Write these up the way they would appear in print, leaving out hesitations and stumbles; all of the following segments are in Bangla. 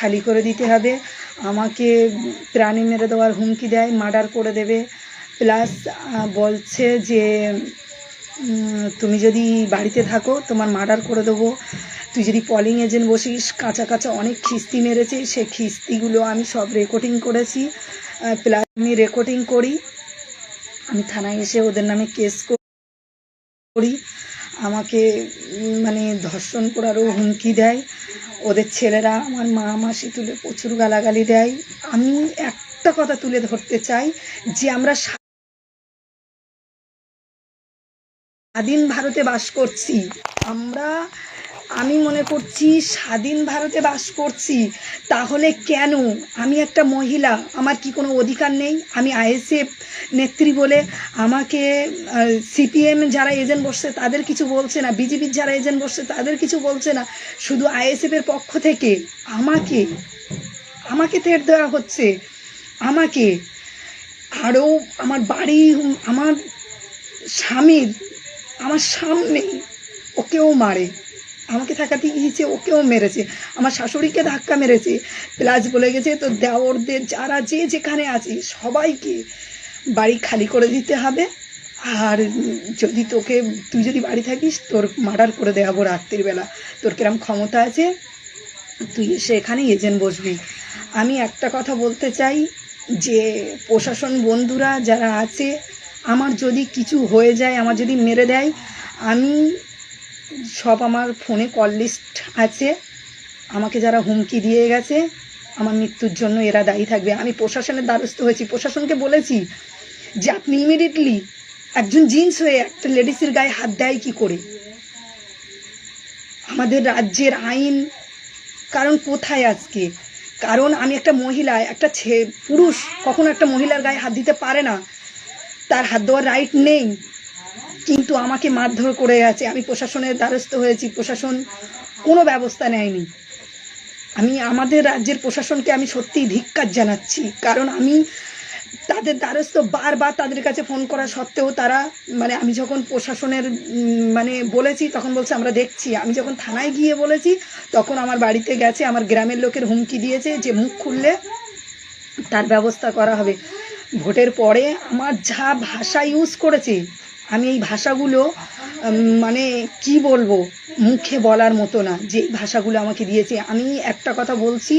খালি করে দিতে হবে, আমাকে প্রাণে মেরে দেওয়ার হুমকি দেয়, মার্ডার করে দেবে। প্লাস বলছে যে তুমি যদি বাড়িতে থাকো তোমার মার্ডার করে দেবো, তুই যদি পলিং এজেন্ট বসিস। কাঁচা কাঁচা অনেক খিস্তি মেরেছে, সে খিস্তিগুলো আমি সব রেকর্ডিং করেছি। প্লাস আমি রেকর্ডিং করি, আমি থানায় এসে ওদের নামে কেস করি। আমাকে মানে ধর্ষণ করারও হুমকি দেয়। ওদের ছেলেরা আমার মা মাসি তুলে প্রচুর গালাগালি দেয়। আমি একটা কথা তুলে ধরতে চাই যে আমরা স্বাধীন ভারতে বাস করছি। আমি মনে করছি স্বাধীন ভারতে বাস করছি, তাহলে কেন আমি একটা মহিলা, আমার কি কোনো অধিকার নেই? আমি আইএসএফ নেত্রী বলে আমাকে সিপিএম যারা এজেন্ট বসছে তাদের কিছু বলছে না, বিজেপির যারা এজেন্ট বসছে তাদের কিছু বলছে না, শুধু আইএসএফের পক্ষ থেকে আমাকে থ্রেট দেওয়া হচ্ছে। আমাকে আরও আমার বাড়ি, আমার স্বামীর আমার সামনে ওকেও মারে, আমাকে ঠেকাতে গিয়েছে, ওকেও মেরেছে, আমার শাশুড়িকে ধাক্কা মেরেছে। প্লাস বলে গেছে তো দেওরদের যারা যে যেখানে আছে সবাইকে বাড়ি খালি করে দিতে হবে, আর যদি তুই যদি বাড়ি থাকিস তোর মার্ডার করে দেওয়াবো রাত্রিবেলা, তোর কিরম ক্ষমতা আছে তুই এসে এখানে এজেন্ট বসবি। আমি একটা কথা বলতে চাই যে প্রশাসন বন্ধুরা যারা আছে, আমার যদি কিছু হয়ে যায়, আমার যদি মেরে দেয়, আমি সব আমার ফোনে কল লিস্ট আছে, আমাকে যারা হুমকি দিয়ে গেছে আমার মৃত্যুর জন্য এরা দায়ী থাকবে। আমি প্রশাসনের দ্বারস্থ হয়েছি, প্রশাসনকে বলেছি যে আপনি ইমিডিয়েটলি, একজন জিন্স হয়ে একটা লেডিসের গায়ে হাত দেয় কি করে? আমাদের রাজ্যের আইন কারণ কোথায় আজকে? কারণ আমি একটা মহিলা, একটা পুরুষ কখনো একটা মহিলার গায়ে হাত দিতে পারে না, তার হাত দেওয়ার রাইট নেই, কিন্তু আমাকে মারধর করে গেছে। আমি প্রশাসনের দ্বারস্থ হয়েছি, প্রশাসন কোনো ব্যবস্থা নেয়নি। আমি আমাদের রাজ্যের প্রশাসনকে আমি সত্যিই ধিক্কার জানাচ্ছি, কারণ আমি তাদের দ্বারস্থ বারবার তাদের কাছে ফোন করা সত্ত্বেও তারা আমি যখন প্রশাসনের বলেছি তখন বলছে আমরা দেখছি। আমি যখন থানায় গিয়ে বলেছি তখন আমার বাড়িতে গেছে, আমার গ্রামের লোকের হুমকি দিয়েছে যে মুখ খুললে তার ব্যবস্থা করা হবে। ভোটের পরে আমার যা ভাষা ইউজ করেছে, আমি এই ভাষাগুলো কি বলবো, মুখে বলার মতো না যে এই ভাষাগুলো আমাকে দিয়েছে। আমি একটা কথা বলছি,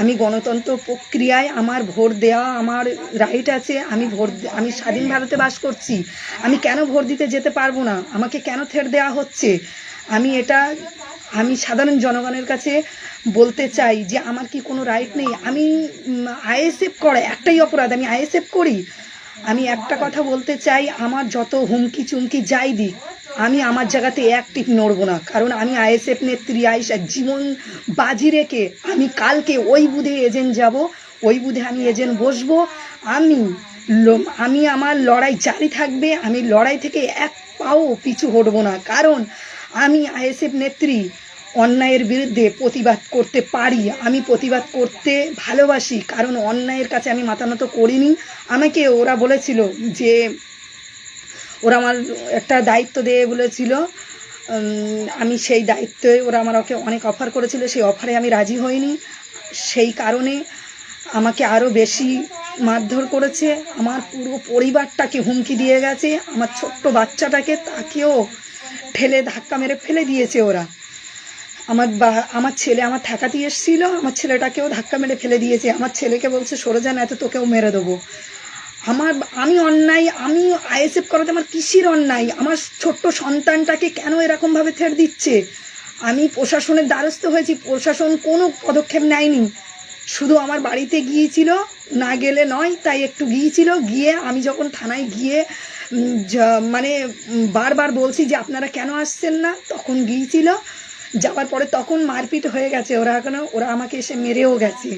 আমি গণতন্ত্র প্রক্রিয়ায় আমার ভোট দেওয়া আমার রাইট আছে, আমি স্বাধীন ভারতে বাস করছি, আমি কেন ভোট দিতে যেতে পারবো না? আমাকে কেন থ্রেট দেওয়া হচ্ছে? আমি সাধারণ জনগণের কাছে বলতে চাই যে আমার কি কোনো রাইট নেই? আমি আইএসএফ করে একটাই অপরাধ, আমি আইএসএফ করি। আমি একটা কথা বলতে চাই, আমার যত হুমকি চুমকি যাই দিক, আমি আমার জায়গাতে এক টিপ নড়বো না, কারণ আমি আইএসএফ নেত্রী আয়েশা, জীবন বাজি রেখে আমি কালকে ওই বুথে এজেন্ট যাব, ওই বুথে আমি এজেন্ট বসবো। আমি আমার লড়াই জারি থাকবে, আমি লড়াই থেকে এক পাও পিছু হটবো না, কারণ আমি আইএসএফ নেত্রী। অন্যায়ের বিরুদ্ধে প্রতিবাদ করতে পারি, আমি প্রতিবাদ করতে ভালোবাসি, কারণ অন্যায়ের কাছে আমি মাথা নত করিনি। আমাকে ওরা বলেছিল যে ওরা আমার একটা দায়িত্ব দিয়ে বলেছিল, আমি সেই দায়িত্বে ওরা আমাকে অনেক অফার করেছিল, সেই অফারে আমি রাজি হইনি। সেই কারণে আমাকে আরও বেশি মারধর করেছে, আমার পুরো পরিবারটাকে হুমকি দিয়ে গেছে, আমার ছোট্ট বাচ্চাটাকে তাকেও ধাক্কা মেরে ফেলে দিয়েছে ওরা। আমার ছেলে আমার ঠেকাতে এসেছিল, আমার ছেলেটাকেও ধাক্কা মেরে ফেলে দিয়েছে। আমার ছেলেকে বলছে সরে যান, এত তোকেও মেরে দেবো। আমি অন্যায়, আমি আইএসএফ করাতে আমার কিসের অন্যায়? আমার ছোট্ট সন্তানটাকে কেন এরকমভাবে থ্রেট দিচ্ছে? আমি প্রশাসনের দ্বারস্থ হয়েছি, প্রশাসন কোনো পদক্ষেপ নেয়নি, শুধু আমার বাড়িতে গিয়েছিল, না গেলে নয় তাই একটু গিয়েছিল। গিয়ে আমি যখন থানায় গিয়ে বারবার বলছি যে আপনারা কেন আসছেন না, তখন গিয়েছিল। যাওয়ার পরে তখন মারপিট হয়ে গেছে, ওরা আমাকে এসে মেরেও গেছে,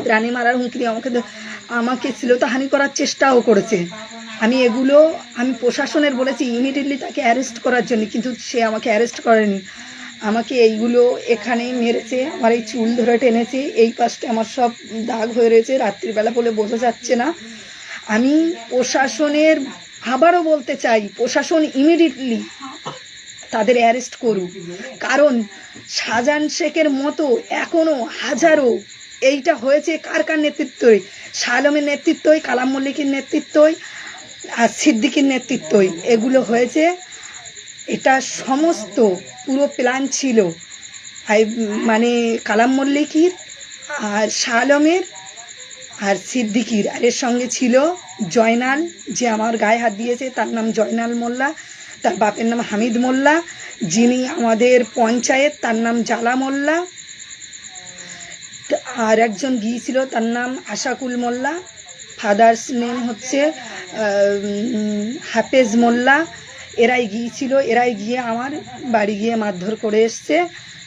প্রাণী মারার হুমকি দিয়ে আমাকে শ্লীলতাহানি করার চেষ্টাও করেছে। আমি প্রশাসনের বলেছি ইমিডিয়েটলি তাকে অ্যারেস্ট করার জন্য, কিন্তু সে আমাকে অ্যারেস্ট করেনি। আমাকে এইগুলো এখানেই মেরেছে, আমার এই চুল ধরে টেনেছে, এই পাশটা আমার সব দাগ হয়ে রয়েছে, রাত্রিবেলা বলে বোঝা যাচ্ছে না। আমি প্রশাসনের আবারও বলতে চাই, প্রশাসন ইমিডিয়েটলি তাদের অ্যারেস্ট করুক। কারণ শাহজাহান শেখের মতো এখনও হাজারো, এইটা হয়েছে কার কার নেতৃত্বই, শাহ আলমের নেতৃত্বই, কালাম মল্লিকের নেতৃত্বই, আর সিদ্দিকির নেতৃত্বই এগুলো হয়েছে। এটা সমস্ত পুরো প্ল্যান ছিল মানে কালাম মল্লিকের আর শাহ আলমের আর সিদ্দিকির, আর এর সঙ্গে ছিল জয়নাল, যে আমার গায়ে হাত দিয়েছে তার নাম জয়নাল মোল্লা, তার বাপের নাম হামিদ মোল্লা, যিনি আমাদের পঞ্চায়েত তার নাম জালা মোল্লা, আর একজন গিয়েছিল তার নাম আশাকুল মোল্লা, ফাদার্স নেম হচ্ছে হাফেজ মোল্লা। এরাই গিয়েছিল, এরাই গিয়ে আমার বাড়ি গিয়ে মারধর করে এসছে,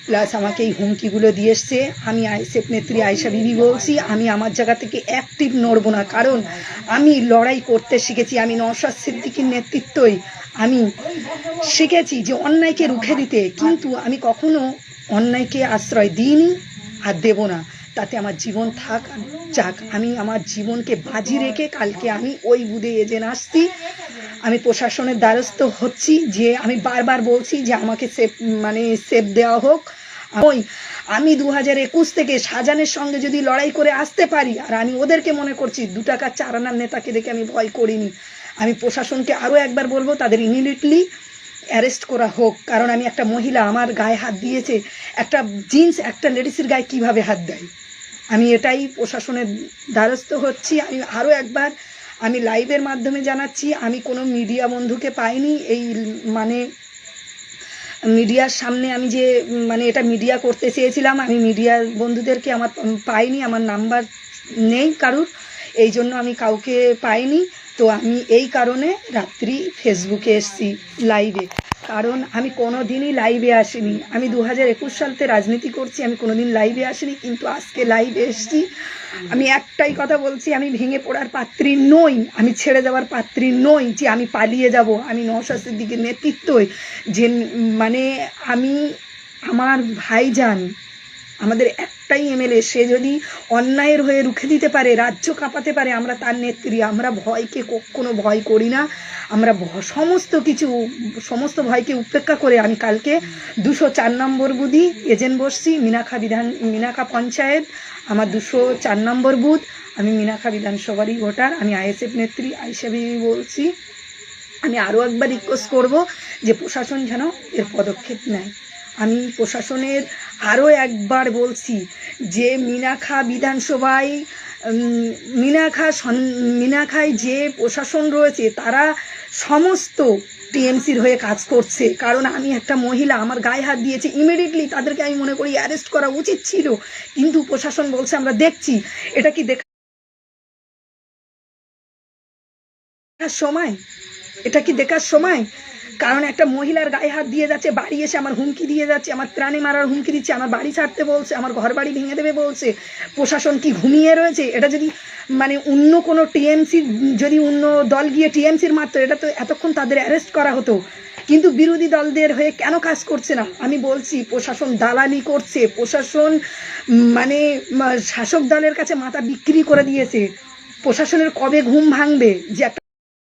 প্লাস আমাকে এই হুমকিগুলো দিয়ে এসছে। আমি আইএসএফ নেত্রী আয়েশা বিবি বলছি, আমি আমার জায়গা থেকে অ্যাক্টিভ নড়ব না, কারণ আমি লড়াই করতে শিখেছি। আমি নওশাদ সিদ্দিকীর নেতৃত্বই আমি শিখেছি যে অন্যায়কে রুখে দিতে, কিন্তু আমি কখনো অন্যায়কে আশ্রয় দিইনি আর দেব না। তাতে আমার জীবন থাক যাক, আমি আমার জীবনকে বাজি রেখে কালকে আমি ওই বুধে এজেন্ট আসছি। আমি প্রশাসনের দ্বারস্থ হচ্ছি, যে আমি বারবার বলছি যে আমাকে সেফ দেওয়া হোক। আমি 2021 থেকে শাহজাহানের সঙ্গে যদি লড়াই করে আসতে পারি, আর আমি ওদেরকে মনে করছি 2 টাকা 4 আনার নেতাকে দেখে আমি ভয় করিনি। আমি প্রশাসনকে আরও একবার বলবো তাদের ইমিডিয়েটলি অ্যারেস্ট করা হোক, কারণ আমি একটা মহিলা, আমার গায়ে হাত দিয়েছে। একটা জিন্স একটা লেডিসের গায়ে কিভাবে হাত দেয়? আমি এটাই প্রশাসনের দ্বারস্থ হচ্ছি। আমি আরও একবার আমি লাইভের মাধ্যমে জানাচ্ছি, আমি কোনো মিডিয়া বন্ধুকে পাইনি। এই মিডিয়ার সামনে আমি যে এটা মিডিয়া করতে চেয়েছিলাম, আমি মিডিয়ার বন্ধুদেরকে আমার পাইনি, আমার নাম্বার নেই কারুর, এই জন্য আমি কাউকে পাইনি। তো আমি এই কারণে রাত্রি ফেসবুকে এসছি লাইভে, কারণ আমি কোনো দিনই লাইভে আসিনি। আমি 2021 সালতে রাজনীতি করছি, আমি কোনো দিন লাইভে আসিনি, কিন্তু আজকে লাইভে এসছি। আমি একটাই কথা বলছি, আমি ভেঙে পড়ার পাত্রী নই, আমি ছেড়ে যাওয়ার পাত্রী নই যে আমি পালিয়ে যাব। আমি নওশাদ সিদ্দিকীর নেতৃত্বই যে আমি আমার ভাইজান, আমাদের একটাই এমএলএ, সে যদি অন্যায়ের হয়ে রুখে দিতে পারে, রাজ্য কাঁপাতে পারে, আমরা তার নেত্রী। আমরা ভয়কে কখনো ভয় করি না, আমরা সমস্ত ভয়কে উপেক্ষা করে আমি কালকে 204 নম্বর বুথে এজেন্ট বসছি, মিনাখা পঞ্চায়েত আমার 204 নম্বর বুথ। আমি মিনাখা বিধানসভারই ভোটার, আমি আইএসএফ নেত্রী আয়েশা বিবি বলছি। আমি আরও একবার রিকোয়েস্ট করব যে প্রশাসন যেন এর পদক্ষেপ নেয়। আমি প্রশাসনের আরও একবার বলছি যে মিনাখা বিধানসভায় মিনাখায় যে প্রশাসন রয়েছে তারা সমস্ত টিএমসির হয়ে কাজ করছে। কারণ আমি একটা মহিলা, আমার গায়ে হাত দিয়েছে, ইমিডিয়েটলি তাদেরকে আমি মনে করি অ্যারেস্ট করা উচিত ছিল, কিন্তু প্রশাসন বলছে আমরা দেখছি। এটা কি দেখার সময়? এটা কি দেখার সময়? কারণ একটা মহিলার গায়ে হাত দিয়ে যাচ্ছে, বাড়ি এসে আমার হুমকি দিয়ে যাচ্ছে, আমার প্রাণে মারার হুমকি দিচ্ছে, আমার বাড়ি ছাড়তে বলছে, আমার ঘর বাড়ি ভেঙে দেবে বলছে। প্রশাসন কি ঘুমিয়ে রয়েছে? এটা যদি অন্য কোনো টিএমসি, যদি অন্য দল গিয়ে টিএমসির মারতো, এটা তো এতক্ষণ তাদের অ্যারেস্ট করা হতো। কিন্তু বিরোধী দলদের হয়ে কেন কাজ করছে না? আমি বলছি প্রশাসন দালালি করছে, প্রশাসন শাসক দলের কাছে মাথা বিক্রি করে দিয়েছে। প্রশাসনের কবে ঘুম ভাঙবে যে একটা